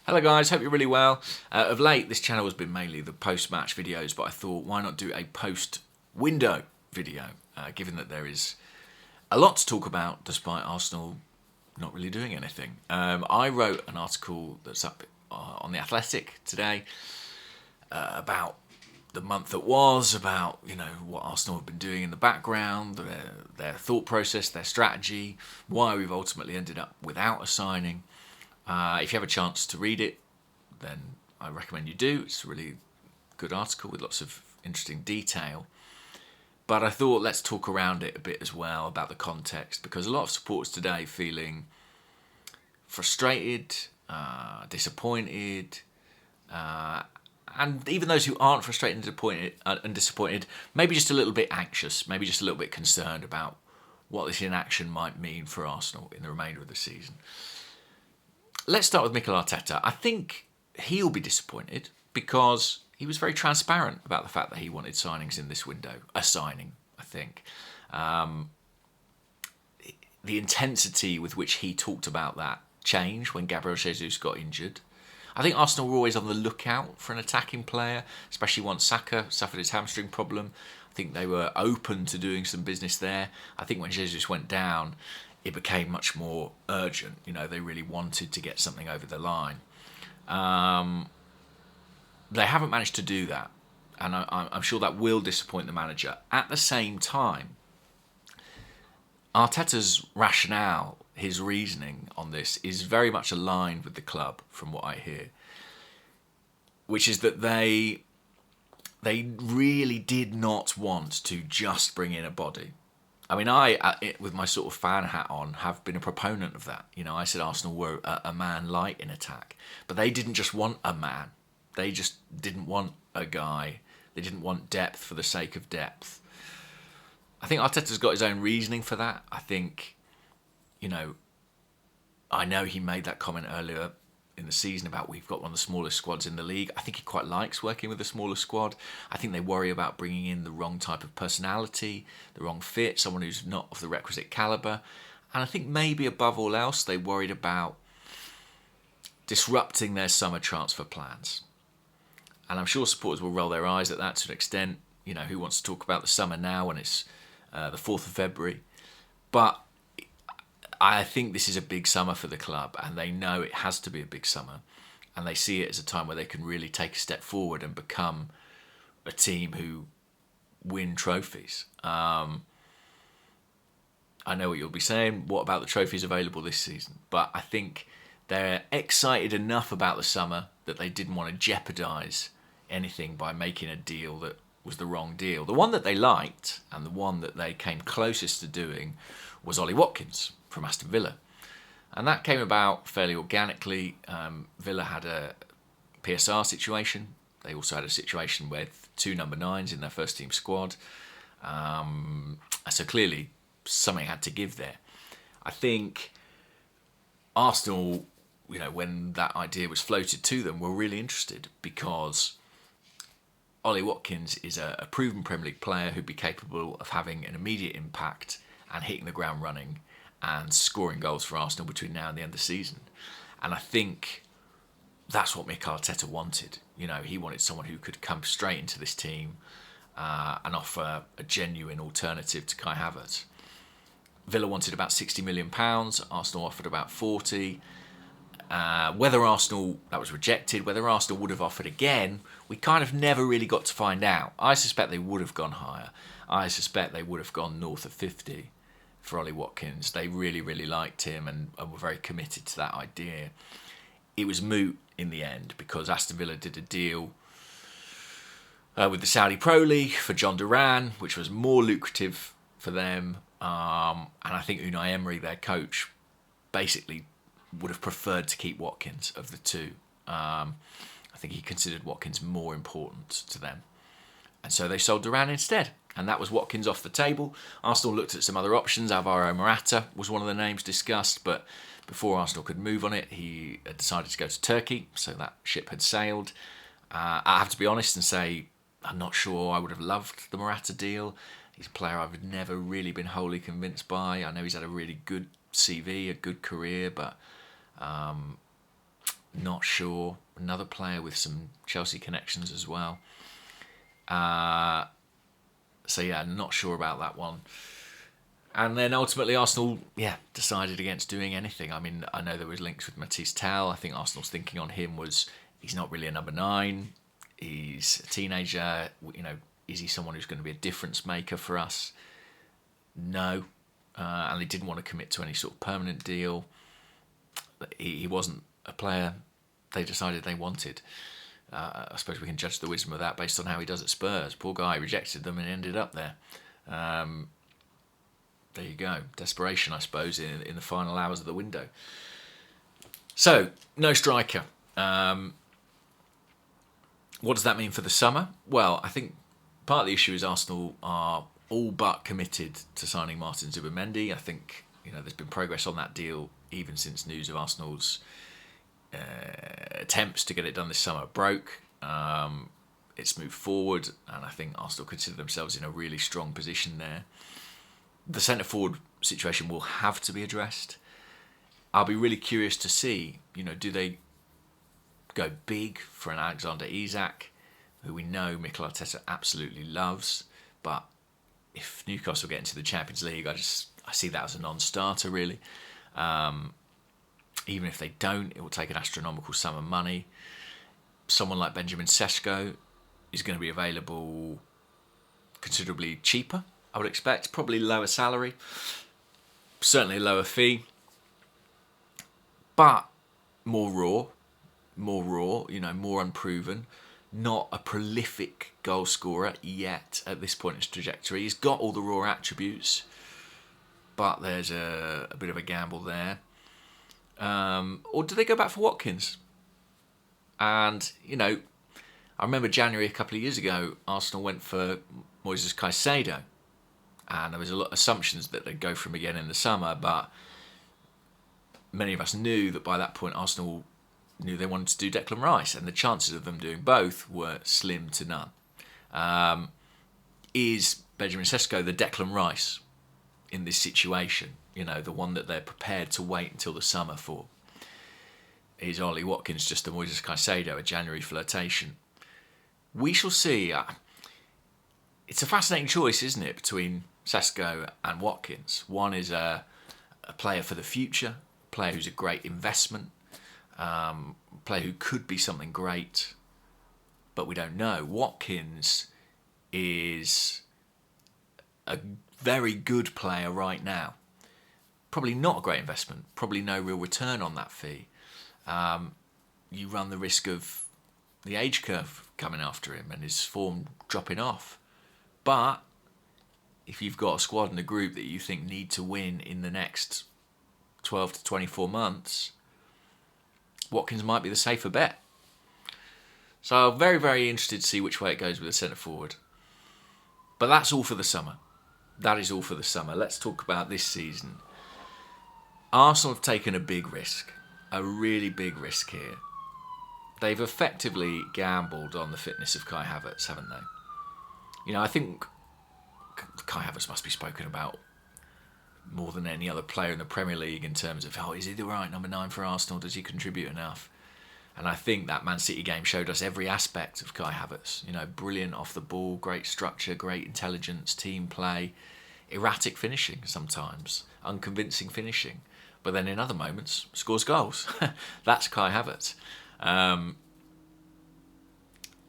Hello guys, hope you're really well. Of late, this channel has been mainly the post-match videos, but I thought, why not do a post-window video, given that there is a lot to talk about despite Arsenal not really doing anything. I wrote an article that's up on The Athletic today about the month that was, about what Arsenal have been doing in the background, their thought process, their strategy, why we've ultimately ended up without a signing. If you have a chance to read it, then I recommend you do. It's a really good article with lots of interesting detail. But I thought let's talk around it a bit as well about the context, because a lot of supporters today feeling frustrated, disappointed, and even those who aren't frustrated and disappointed, maybe just a little bit anxious, maybe just a little bit concerned about what this inaction might mean for Arsenal in the remainder of the season. Let's start with Mikel Arteta. I think he'll be disappointed because he was very transparent about the fact that he wanted signings in this window. A signing, I think. The intensity with which he talked about that changed when Gabriel Jesus got injured. I think Arsenal were always on the lookout for an attacking player, especially once Saka suffered his hamstring problem. I think they were open to doing some business there. I think when Jesus went down, it became much more urgent. They really wanted to get something over the line. They haven't managed to do that, and I'm sure that will disappoint the manager. At the same time, Arteta's rationale, his reasoning on this, is very much aligned with the club, from what I hear, which is that they really did not want to just bring in a body. I mean, I, with my sort of fan hat on, have been a proponent of that. I said Arsenal were a man light in attack. But they didn't just want a man. They just didn't want a guy. They didn't want depth for the sake of depth. I think Arteta's got his own reasoning for that. I think, I know he made that comment earlier in the season about we've got one of the smallest squads in the league. I think he quite likes working with a smaller squad. I think they worry about bringing in the wrong type of personality, the wrong fit, someone who's not of the requisite calibre. And I think maybe above all else, they worried about disrupting their summer transfer plans. And I'm sure supporters will roll their eyes at that to an extent. Who wants to talk about the summer now when it's the 4th of February? But I think this is a big summer for the club, and they know it has to be a big summer, and they see it as a time where they can really take a step forward and become a team who win trophies. I know what you'll be saying. What about the trophies available this season? But I think they're excited enough about the summer that they didn't want to jeopardise anything by making a deal that was the wrong deal. The one that they liked, and the one that they came closest to doing, was Ollie Watkins from Aston Villa. And that came about fairly organically. Villa had a PSR situation. They also had a situation with 2 number 9s in their first team squad. So clearly something had to give there. I think Arsenal, when that idea was floated to them, were really interested because Ollie Watkins is a proven Premier League player who'd be capable of having an immediate impact and hitting the ground running and scoring goals for Arsenal between now and the end of the season. And I think that's what Mikel Arteta wanted. He wanted someone who could come straight into this team and offer a genuine alternative to Kai Havertz. Villa wanted about £60 million. Arsenal offered about 40. Whether Arsenal, that was rejected, whether Arsenal would have offered again, we kind of never really got to find out. I suspect they would have gone higher. I suspect they would have gone north of 50 for Ollie Watkins. They really, really liked him and were very committed to that idea. It was moot in the end because Aston Villa did a deal with the Saudi Pro League for John Duran, which was more lucrative for them. And I think Unai Emery, their coach, basically would have preferred to keep Watkins of the two. I think he considered Watkins more important to them. And so they sold Duran instead. And that was Watkins off the table. Arsenal looked at some other options. Alvaro Morata was one of the names discussed, but before Arsenal could move on it, he decided to go to Turkey, so that ship had sailed. I have to be honest and say I'm not sure I would have loved the Morata deal. He's a player I've never really been wholly convinced by. I know he's had a really good CV, a good career, but not sure. Another player with some Chelsea connections as well. So yeah, not sure about that one. And then ultimately Arsenal, decided against doing anything. I mean, I know there was links with Matisse Tal. I think Arsenal's thinking on him was he's not really a number 9. He's a teenager. Is he someone who's going to be a difference maker for us? No. And they didn't want to commit to any sort of permanent deal. He wasn't a player they decided they wanted. I suppose we can judge the wisdom of that based on how he does at Spurs. Poor guy rejected them and ended up there. There you go. Desperation, I suppose, in the final hours of the window. So, no striker. What does that mean for the summer? Well, I think part of the issue is Arsenal are all but committed to signing Martin Zubimendi. I think there's been progress on that deal even since news of Arsenal's attempts to get it done this summer broke. It's moved forward, and I think Arsenal consider themselves in a really strong position there. The centre-forward situation will have to be addressed. I'll be really curious to see, do they go big for an Alexander Isak, who we know Mikel Arteta absolutely loves, but if Newcastle get into the Champions League, I see that as a non-starter, really. Even if they don't, it will take an astronomical sum of money. Someone like Benjamin Sesko is going to be available considerably cheaper, I would expect. Probably lower salary, certainly a lower fee, but more raw, more unproven. Not a prolific goal scorer yet at this point in his trajectory. He's got all the raw attributes, but there's a bit of a gamble there. Or do they go back for Watkins? And, I remember January a couple of years ago, Arsenal went for Moises Caicedo. And there was a lot of assumptions that they'd go for him again in the summer, but many of us knew that by that point Arsenal knew they wanted to do Declan Rice, and the chances of them doing both were slim to none. Is Benjamin Sesko the Declan Rice in this situation? The one that they're prepared to wait until the summer for? Is Ollie Watkins just a Moises Caicedo, a January flirtation? We shall see. It's a fascinating choice, isn't it, between Sesko and Watkins. One is a player for the future, a player who's a great investment, a player who could be something great, but we don't know. Watkins is a very good player right now. Probably not a great investment, probably no real return on that fee. You run the risk of the age curve coming after him and his form dropping off. But if you've got a squad and a group that you think need to win in the next 12 to 24 months, Watkins might be the safer bet. So I'm very, very interested to see which way it goes with the centre forward. But that's all for the summer. That is all for the summer. Let's talk about this season. Arsenal have taken a big risk, a really big risk here. They've effectively gambled on the fitness of Kai Havertz, haven't they? I think Kai Havertz must be spoken about more than any other player in the Premier League in terms of, is he the right number 9 for Arsenal? Does he contribute enough? And I think that Man City game showed us every aspect of Kai Havertz. Brilliant off the ball, great structure, great intelligence, team play, erratic finishing sometimes, unconvincing finishing. But then in other moments, scores goals. That's Kai Havertz.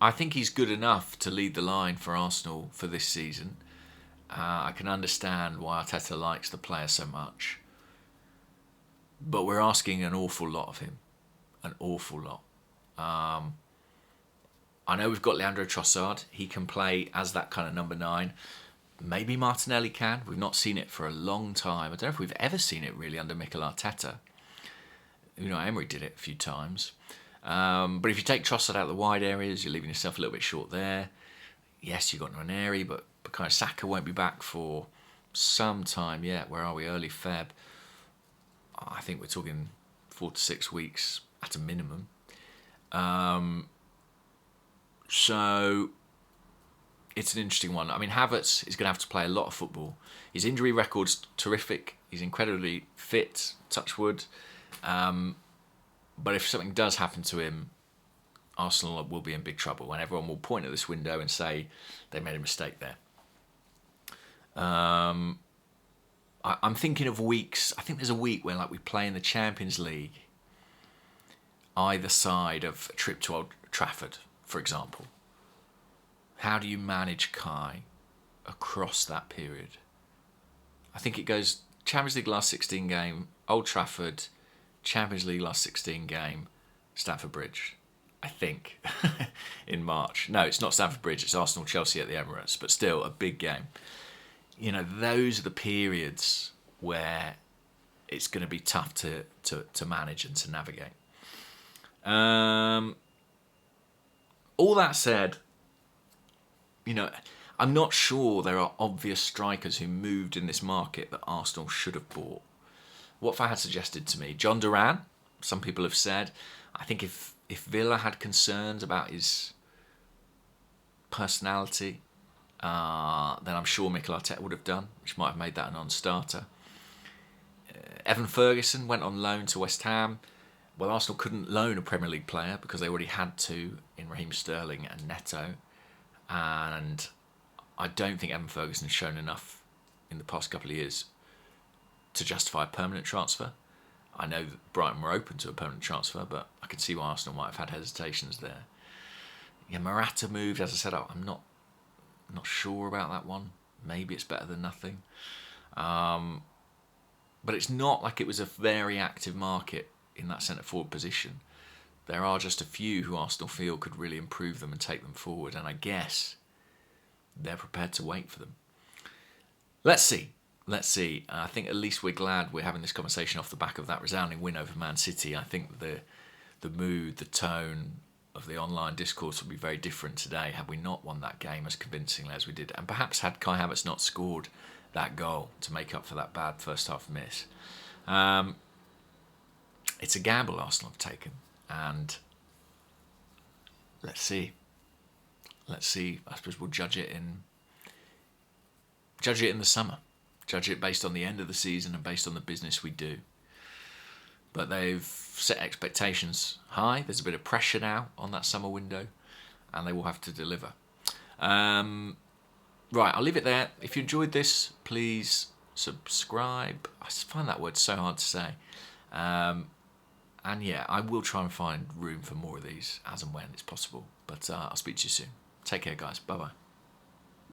I think he's good enough to lead the line for Arsenal for this season. I can understand why Arteta likes the player so much. But we're asking an awful lot of him. An awful lot. I know we've got Leandro Trossard. He can play as that kind of number 9. Maybe Martinelli can. We've not seen it for a long time. I don't know if we've ever seen it really under Mikel Arteta. Emery did it a few times. But if you take Trossard out of the wide areas, you're leaving yourself a little bit short there. Yes, you've got Nwaneri, but Bukayo Saka won't be back for some time yet. Where are we? Early Feb. I think we're talking 4 to 6 weeks at a minimum. So it's an interesting one. I mean, Havertz is going to have to play a lot of football. His injury record's terrific. He's incredibly fit, touch wood. But if something does happen to him, Arsenal will be in big trouble, and everyone will point at this window and say they made a mistake there. I'm thinking of weeks. I think there's a week where we play in the Champions League, either side of a trip to Old Trafford, for example. How do you manage Kai across that period? I think it goes Champions League last 16 game, Old Trafford, Champions League last 16 game, Stamford Bridge. I think in March. No, it's not Stamford Bridge. It's Arsenal-Chelsea at the Emirates, but still a big game. Those are the periods where it's going to be tough to manage and to navigate. All that said, I'm not sure there are obvious strikers who moved in this market that Arsenal should have bought. Watford had suggested to me John Duran. Some people have said. I think if Villa had concerns about his personality, then I'm sure Mikel Arteta would have done, which might have made that a non-starter. Evan Ferguson went on loan to West Ham. Well, Arsenal couldn't loan a Premier League player because they already had two in Raheem Sterling and Neto. And I don't think Evan Ferguson has shown enough in the past couple of years to justify a permanent transfer. I know that Brighton were open to a permanent transfer, but I can see why Arsenal might have had hesitations there. Morata moved, as I said, I'm not sure about that one. Maybe it's better than nothing. But it's not like it was a very active market in that centre-forward position. There are just a few who Arsenal feel could really improve them and take them forward, and I guess they're prepared to wait for them. Let's see. I think at least we're glad we're having this conversation off the back of that resounding win over Man City. I think the mood, the tone of the online discourse would be very different today had we not won that game as convincingly as we did, and perhaps had Kai Havertz not scored that goal to make up for that bad first half miss. It's a gamble Arsenal have taken, and let's see. I suppose we'll judge it in the summer. Judge it based on the end of the season and based on the business we do. But they've set expectations high. There's a bit of pressure now on that summer window, and they will have to deliver. Right, I'll leave it there. If you enjoyed this, please subscribe. I find that word so hard to say. And yeah, I will try and find room for more of these as and when it's possible. But I'll speak to you soon. Take care, guys. Bye-bye.